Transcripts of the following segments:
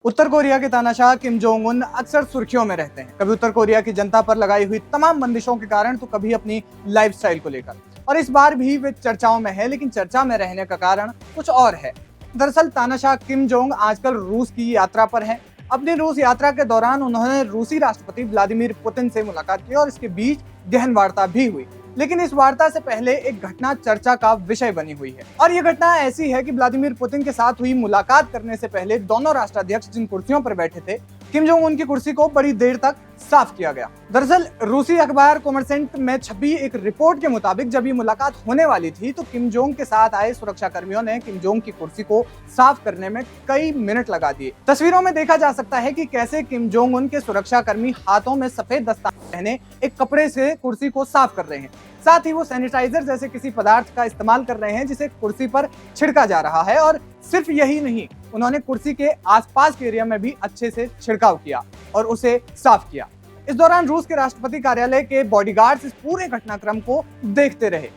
उत्तर Korea के तानाशाह Kim Jong Un अक्सर सुर्खियों में रहते हैं, कभी उत्तर कोरिया की जनता पर लगाई हुई तमाम बंदिशों के कारण तो कभी अपनी लाइफस्टाइल को लेकर। और इस बार भी वे चर्चाओं में है, लेकिन चर्चा में रहने का कारण कुछ और है। दरअसल तानाशाह किम जोंग आजकल रूस की यात्रा पर हैं। अपनी रूस यात्रा के दौरान उन्होंने रूसी राष्ट्रपति व्लादिमीर पुतिन से मुलाकात की और इसके बीच गहन वार्ता भी हुई। लेकिन इस वार्ता से पहले एक घटना चर्चा का विषय बनी हुई है और ये घटना ऐसी है कि व्लादिमीर पुतिन के साथ हुई मुलाकात करने से पहले दोनों राष्ट्राध्यक्ष जिन कुर्सियों पर बैठे थे, किम जोंग उन की कुर्सी को बड़ी देर तक साफ किया गया। दरअसल रूसी अखबार कोमरसेंट में छपी एक रिपोर्ट के मुताबिक जब ये मुलाकात होने वाली थी तो किम जोंग के साथ आए सुरक्षा कर्मियों ने किम जोंग की कुर्सी को साफ करने में कई मिनट लगा दिए। तस्वीरों में देखा जा सकता है कि कैसे किम जोंग उन के सुरक्षा कर्मी हाथों में सफेद दस्ताने पहने एक कपड़े से कुर्सी को साफ कर रहे हैं। साथ ही वो सैनिटाइजर जैसे किसी पदार्थ का इस्तेमाल कर रहे हैं जिसे कुर्सी पर छिड़का जा रहा है। और सिर्फ यही नहीं, उन्होंने कुर्सी के आसपास के एरिया में भी अच्छे से छिड़काव किया और उसे साफ किया। इस दौरान रूस के राष्ट्रपति कार्यालय के बॉडीगार्ड्स इस पूरे घटनाक्रम को देखते रहे।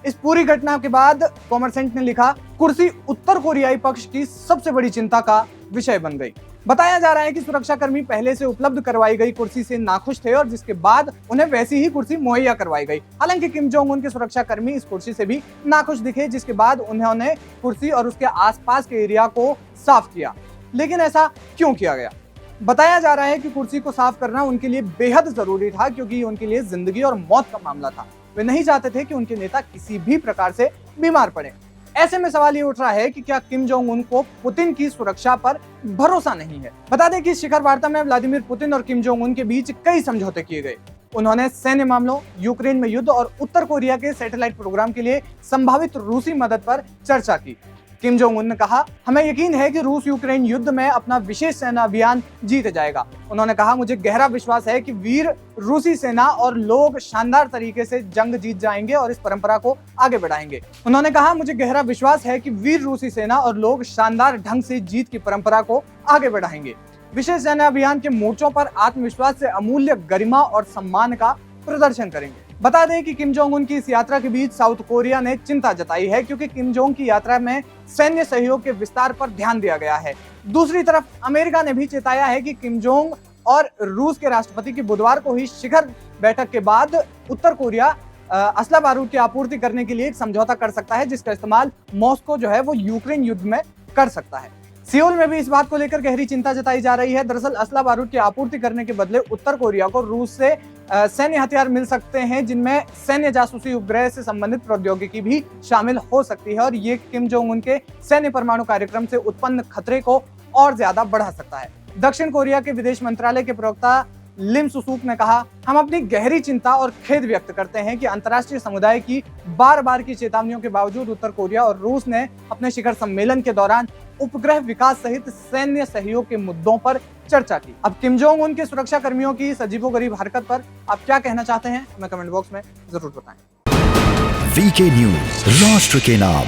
इस पूरी घटना के बाद कोमरसेंट ने लिखा, कुर्सी उत्तर कोरियाई पक्ष की सबसे बड़ी चिंता का विषय बन गई। बताया जा रहा है कि सुरक्षाकर्मी पहले से उपलब्ध करवाई गई कुर्सी से नाखुश थे और जिसके बाद उन्हें वैसी ही कुर्सी मुहैया करवाई गई। हालांकि किम जोंग उन के सुरक्षाकर्मी इस कुर्सी से भी नाखुश दिखे, जिसके बाद उन्होंने कुर्सी और उसके आसपास के एरिया को साफ किया। लेकिन ऐसा क्यों किया गया? बताया जा रहा है कि कुर्सी को साफ करना उनके लिए बेहद जरूरी था, क्योंकि उनके लिए जिंदगी और मौत का मामला था। वे नहीं चाहते थे कि उनके नेता किसी भी प्रकार से बीमार पड़े। ऐसे में सवाल ये उठ रहा है कि क्या किम जोंग उन को पुतिन की सुरक्षा पर भरोसा नहीं है? बता दें कि शिखर वार्ता में व्लादिमीर पुतिन और किम जोंग उन के बीच कई समझौते किए गए। उन्होंने सैन्य मामलों, यूक्रेन में युद्ध और उत्तर कोरिया के सैटेलाइट प्रोग्राम के लिए संभावित रूसी मदद पर चर्चा की। किम जोंग उन ने कहा, हमें यकीन है कि रूस यूक्रेन युद्ध में अपना विशेष सेना अभियान जीत जाएगा। उन्होंने कहा, मुझे गहरा विश्वास है कि वीर रूसी सेना और लोग शानदार तरीके से जंग जीत जाएंगे और इस परंपरा को आगे बढ़ाएंगे। उन्होंने कहा, मुझे गहरा विश्वास है कि वीर रूसी सेना और लोग शानदार ढंग से जीत की परंपरा को आगे बढ़ाएंगे। विशेष सेना अभियान के मोर्चों पर आत्मविश्वास से अमूल्य गरिमा और सम्मान का प्रदर्शन करेंगे। बता दें कि किम जोंग उन की इस यात्रा के बीच साउथ कोरिया ने चिंता जताई है, क्योंकि किम जोंग की यात्रा में सैन्य सहयोग के विस्तार पर ध्यान दिया गया है। दूसरी तरफ अमेरिका ने भी चेताया है कि किम जोंग और रूस के राष्ट्रपति की बुधवार को ही शिखर बैठक के बाद उत्तर कोरिया असला बारूद की आपूर्ति करने के लिए एक समझौता कर सकता है, जिसका इस्तेमाल मॉस्को जो है वो यूक्रेन युद्ध में कर सकता है। सियोल में भी इस बात को लेकर गहरी चिंता जताई जा रही है। दरअसल असला बारूद की आपूर्ति करने के बदले उत्तर कोरिया को रूस से सैन्य हथियार मिल सकते हैं, जिनमें सैन्य जासूसी उपग्रह से संबंधित प्रौद्योगिकी भी शामिल हो सकती है और ये किम जोंग उन के सैन्य परमाणु कार्यक्रम से उत्पन्न खतरे को और ज्यादा बढ़ा सकता है। दक्षिण कोरिया के विदेश मंत्रालय के प्रवक्ता लिम सुसूक ने कहा, हम अपनी गहरी चिंता और खेद व्यक्त करते हैं कि अंतर्राष्ट्रीय समुदाय की बार बार की चेतावनियों के बावजूद उत्तर कोरिया और रूस ने अपने शिखर सम्मेलन के दौरान उपग्रह विकास सहित सैन्य सहयोग के मुद्दों पर चर्चा की। अब किम जोंग उन के सुरक्षा कर्मियों की इस अजीबोगरीब हरकत पर आप क्या कहना चाहते हैं? हमें कमेंट बॉक्स में जरूर बताएं। वीके न्यूज, राष्ट्र के नाम।